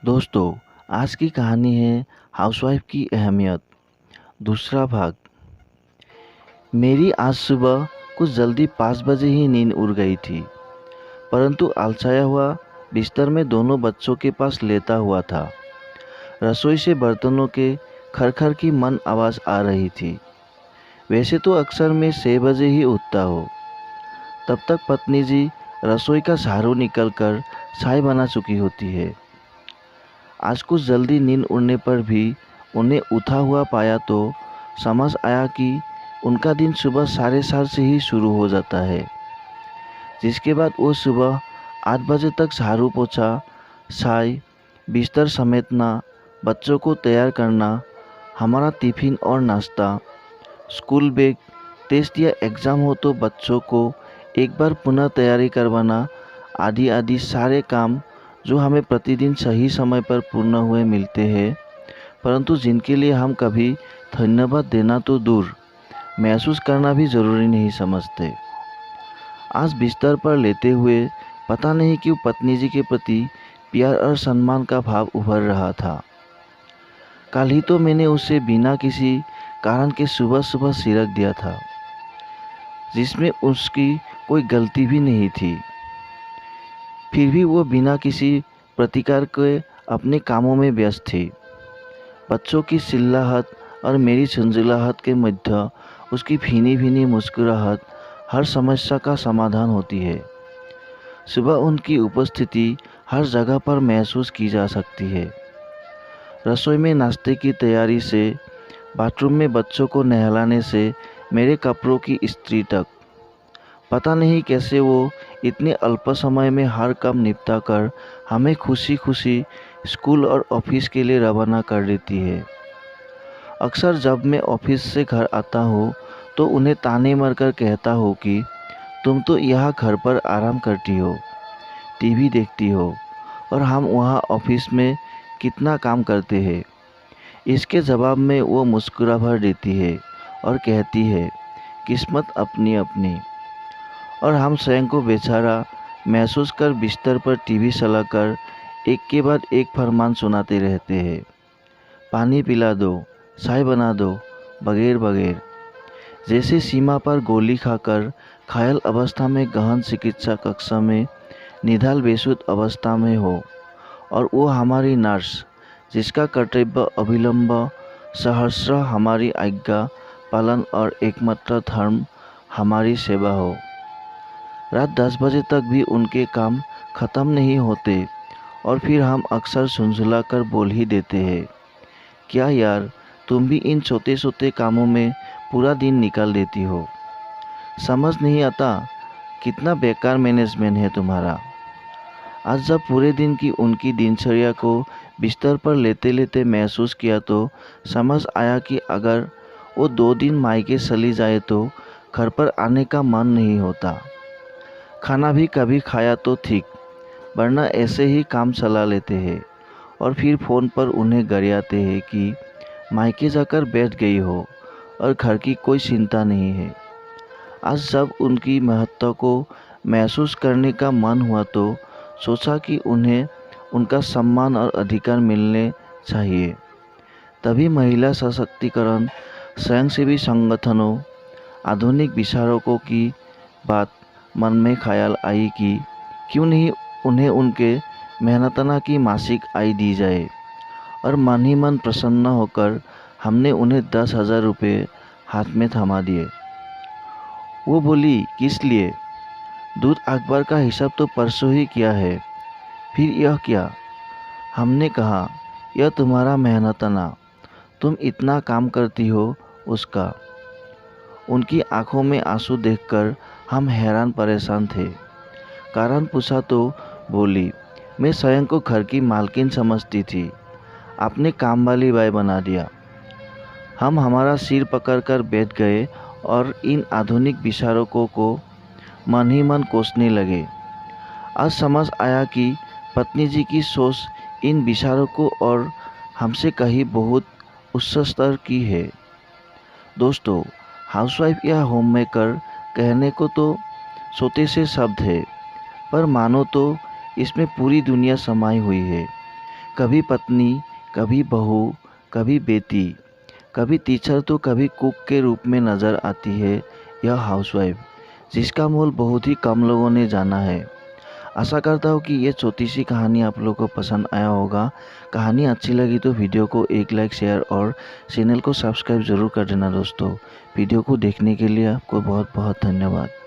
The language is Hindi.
दोस्तों, आज की कहानी है हाउसवाइफ की अहमियत। दूसरा भाग। मेरी आज सुबह कुछ जल्दी 5 बजे ही नींद उड़ गई थी, परंतु अलसाया हुआ बिस्तर में दोनों बच्चों के पास लेटा हुआ था। रसोई से बर्तनों के खरखर की मन आवाज़ आ रही थी। वैसे तो अक्सर मैं 6 बजे ही उठता हूँ। तब तक पत्नी जी रसोई का झाड़ू निकल कर चाय बना चुकी होती है। आज कुछ जल्दी नींद उड़ने पर भी उन्हें उठा हुआ पाया तो समझ आया कि उनका दिन सुबह 7:30 से ही शुरू हो जाता है, जिसके बाद वो सुबह 8 बजे तक झाड़ू पोछा, चाय, बिस्तर समेटना, बच्चों को तैयार करना, हमारा टिफिन और नाश्ता, स्कूल बैग, टेस्ट या एग्ज़ाम हो तो बच्चों को एक बार पुनः तैयारी करवाना, आदि आदि सारे काम जो हमें प्रतिदिन सही समय पर पूर्ण हुए मिलते हैं, परंतु जिनके लिए हम कभी धन्यवाद देना तो दूर, महसूस करना भी ज़रूरी नहीं समझते। आज बिस्तर पर लेटे हुए पता नहीं क्यों पत्नी जी के प्रति प्यार और सम्मान का भाव उभर रहा था। कल ही तो मैंने उसे बिना किसी कारण के सुबह सुबह सिरक दिया था, जिसमें उसकी कोई गलती भी नहीं थी। फिर भी वो बिना किसी प्रतिकार के अपने कामों में व्यस्त थी। बच्चों की चिल्लाहट और मेरी झुंझुलाहट के मध्य उसकी भीनी भीनी मुस्कुराहट हर समस्या का समाधान होती है। सुबह उनकी उपस्थिति हर जगह पर महसूस की जा सकती है। रसोई में नाश्ते की तैयारी से, बाथरूम में बच्चों को नहलाने से मेरे कपड़ों की इस्त्री तक। पता नहीं कैसे वो इतने अल्प समय में हर काम निपटा कर हमें खुशी खुशी स्कूल और ऑफिस के लिए रवाना कर देती है। अक्सर जब मैं ऑफिस से घर आता हूँ तो उन्हें ताने मारकर कहता हूँ कि तुम तो यहाँ घर पर आराम करती हो, टीवी देखती हो, और हम वहाँ ऑफिस में कितना काम करते हैं। इसके जवाब में वो मुस्कुरा भर देती है और कहती है, किस्मत अपनी अपनी। और हम स्वयं को बेचारा महसूस कर बिस्तर पर टीवी चलाकर एक के बाद एक फरमान सुनाते रहते हैं। पानी पिला दो, चाय बना दो, बगैर बगैर। जैसे सीमा पर गोली खाकर घायल अवस्था में गहन चिकित्सा कक्षा में निढाल बेसुध अवस्था में हो, और वो हमारी नर्स, जिसका कर्तव्य अविलंब सहर्ष हमारी आज्ञा पालन और एकमात्र धर्म हमारी सेवा हो। रात 10 बजे तक भी उनके काम खत्म नहीं होते और फिर हम अक्सर झुंझुला कर बोल ही देते हैं, क्या यार, तुम भी इन छोटे छोटे कामों में पूरा दिन निकाल देती हो। समझ नहीं आता कितना बेकार मैनेजमेंट है तुम्हारा। आज जब पूरे दिन की उनकी दिनचर्या को बिस्तर पर लेते लेते महसूस किया तो समझ आया कि अगर वो 2 दिन मायके चली जाए तो घर पर आने का मन नहीं होता। खाना भी कभी खाया तो ठीक, वरना ऐसे ही काम चला लेते हैं और फिर फ़ोन पर उन्हें गरियाते हैं कि मायके जाकर बैठ गई हो और घर की कोई चिंता नहीं है। आज जब उनकी महत्ता को महसूस करने का मन हुआ तो सोचा कि उन्हें उनका सम्मान और अधिकार मिलने चाहिए। तभी महिला सशक्तिकरण, स्वयंसेवी संगठनों, आधुनिक विचारकों की बात मन में ख्याल आई कि क्यों नहीं उन्हें उनके मेहनतना की मासिक आय दी जाए, और मन ही मन प्रसन्न होकर हमने उन्हें 10,000 रुपये हाथ में थमा दिए। वो बोली, किस लिए? दूध अखबार का हिसाब तो परसों ही किया है, फिर यह क्या? हमने कहा, यह तुम्हारा मेहनतना, तुम इतना काम करती हो उसका। उनकी आंखों में आंसू देखकर हम हैरान परेशान थे। कारण पूछा तो बोली, मैं स्वयं को घर की मालकिन समझती थी, आपने काम वाली बाई बना दिया। हम हमारा सिर पकड़कर बैठ गए और इन आधुनिक विचारकों को मन ही मन कोसने लगे। आज समझ आया कि पत्नी जी की सोच इन विचारकों और हमसे कहीं बहुत उच्च स्तर की है। दोस्तों, हाउसवाइफ या होममेकर कहने को तो छोटे से शब्द है, पर मानो तो इसमें पूरी दुनिया समाई हुई है। कभी पत्नी, कभी बहू, कभी बेटी, कभी टीचर तो कभी कुक के रूप में नज़र आती है यह हाउसवाइफ, जिसका मोल बहुत ही कम लोगों ने जाना है। आशा करता हूँ कि ये छोटी सी कहानी आप लोगों को पसंद आया होगा। कहानी अच्छी लगी तो वीडियो को एक लाइक, शेयर और चैनल को सब्सक्राइब ज़रूर कर देना दोस्तों। वीडियो को देखने के लिए आपको बहुत बहुत धन्यवाद।